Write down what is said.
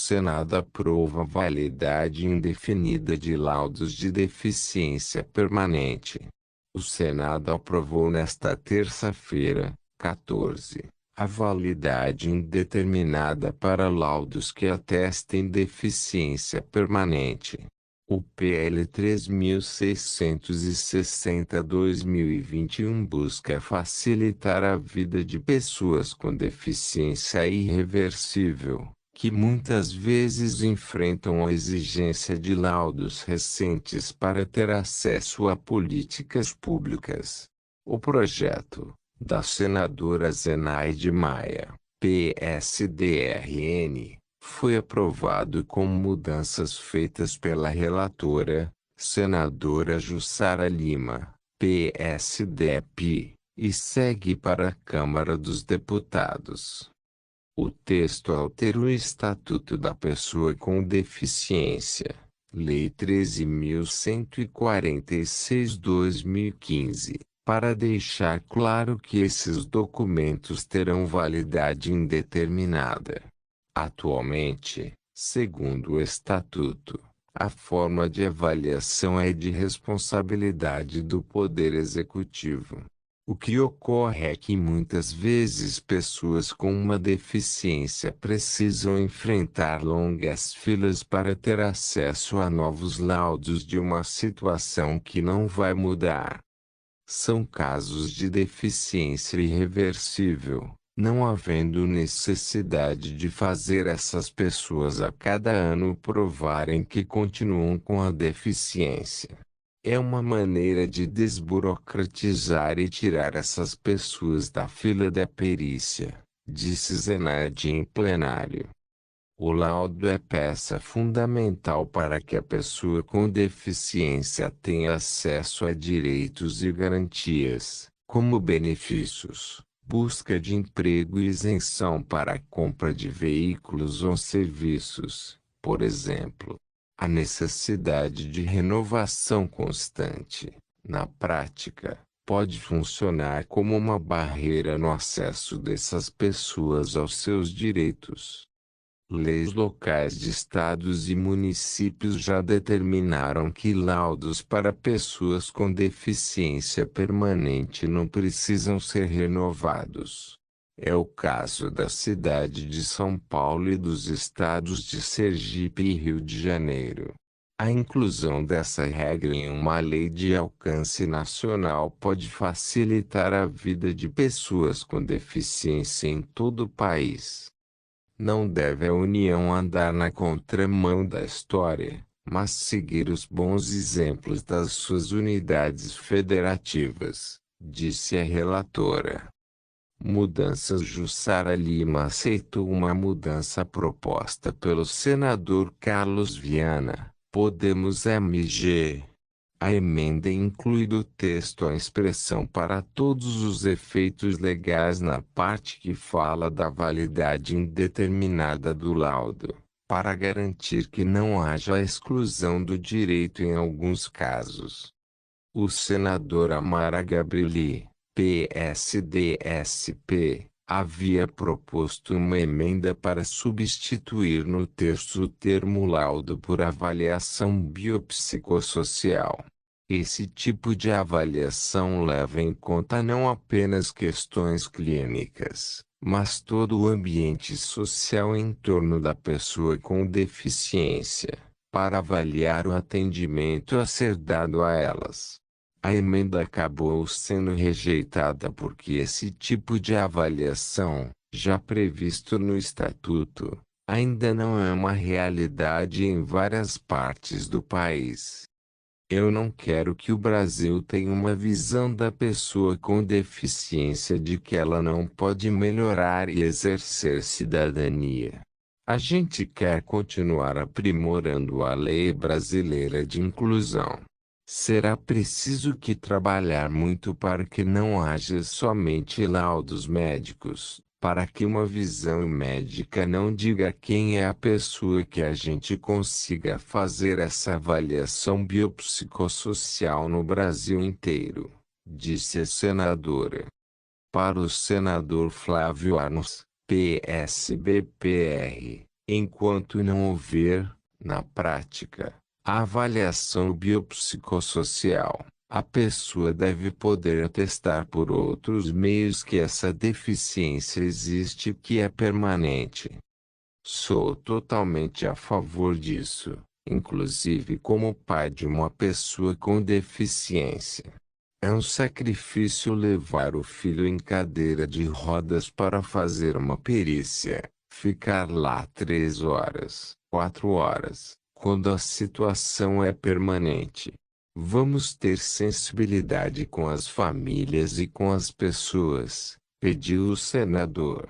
Senado aprova a validade indefinida de laudos de deficiência permanente. O Senado aprovou nesta terça-feira, 14, a validade indeterminada para laudos que atestem deficiência permanente. O PL 3660/2021 busca facilitar a vida de pessoas com deficiência irreversível, que muitas vezes enfrentam a exigência de laudos recentes para ter acesso a políticas públicas. O projeto, da senadora Zenaide Maia, PSDRN, foi aprovado com mudanças feitas pela relatora, senadora Jussara Lima, PSDEP, e segue para a Câmara dos Deputados. O texto altera o Estatuto da Pessoa com Deficiência, Lei 13.146/2015, para deixar claro que esses documentos terão validade indeterminada. Atualmente, segundo o Estatuto, a forma de avaliação é de responsabilidade do Poder Executivo. O que ocorre é que muitas vezes pessoas com uma deficiência precisam enfrentar longas filas para ter acesso a novos laudos de uma situação que não vai mudar. São casos de deficiência irreversível, não havendo necessidade de fazer essas pessoas a cada ano provarem que continuam com a deficiência. É uma maneira de desburocratizar e tirar essas pessoas da fila da perícia, disse Zenaide em plenário. O laudo é peça fundamental para que a pessoa com deficiência tenha acesso a direitos e garantias, como benefícios, busca de emprego e isenção para a compra de veículos ou serviços, por exemplo. A necessidade de renovação constante, na prática, pode funcionar como uma barreira no acesso dessas pessoas aos seus direitos. Leis locais de estados e municípios já determinaram que laudos para pessoas com deficiência permanente não precisam ser renovados. É o caso da cidade de São Paulo e dos estados de Sergipe e Rio de Janeiro. A inclusão dessa regra em uma lei de alcance nacional pode facilitar a vida de pessoas com deficiência em todo o país. Não deve a União andar na contramão da história, mas seguir os bons exemplos das suas unidades federativas, disse a relatora. Mudanças. Jussara Lima aceitou uma mudança proposta pelo senador Carlos Viana, Podemos MG. A emenda inclui do texto a expressão para todos os efeitos legais na parte que fala da validade indeterminada do laudo, para garantir que não haja exclusão do direito em alguns casos. O senador Amara Gabrieli, PSDSP, havia proposto uma emenda para substituir no texto o termo laudo por avaliação biopsicossocial. Esse tipo de avaliação leva em conta não apenas questões clínicas, mas todo o ambiente social em torno da pessoa com deficiência, para avaliar o atendimento a ser dado a elas. A emenda acabou sendo rejeitada porque esse tipo de avaliação, já previsto no Estatuto, ainda não é uma realidade em várias partes do país. Eu não quero que o Brasil tenha uma visão da pessoa com deficiência de que ela não pode melhorar e exercer cidadania. A gente quer continuar aprimorando a lei brasileira de inclusão. Será preciso que trabalhar muito para que não haja somente laudos médicos, para que uma visão médica não diga quem é a pessoa, que a gente consiga fazer essa avaliação biopsicossocial no Brasil inteiro, disse a senadora. Para o senador Flávio Arnos, PSB-PR, Enquanto não houver, na prática, a avaliação biopsicossocial, a pessoa deve poder atestar por outros meios que essa deficiência existe e que é permanente. Sou totalmente a favor disso, inclusive como pai de uma pessoa com deficiência. É um sacrifício levar o filho em cadeira de rodas para fazer uma perícia, ficar lá 3 horas, 4 horas, quando a situação é permanente. Vamos ter sensibilidade com as famílias e com as pessoas, pediu o senador.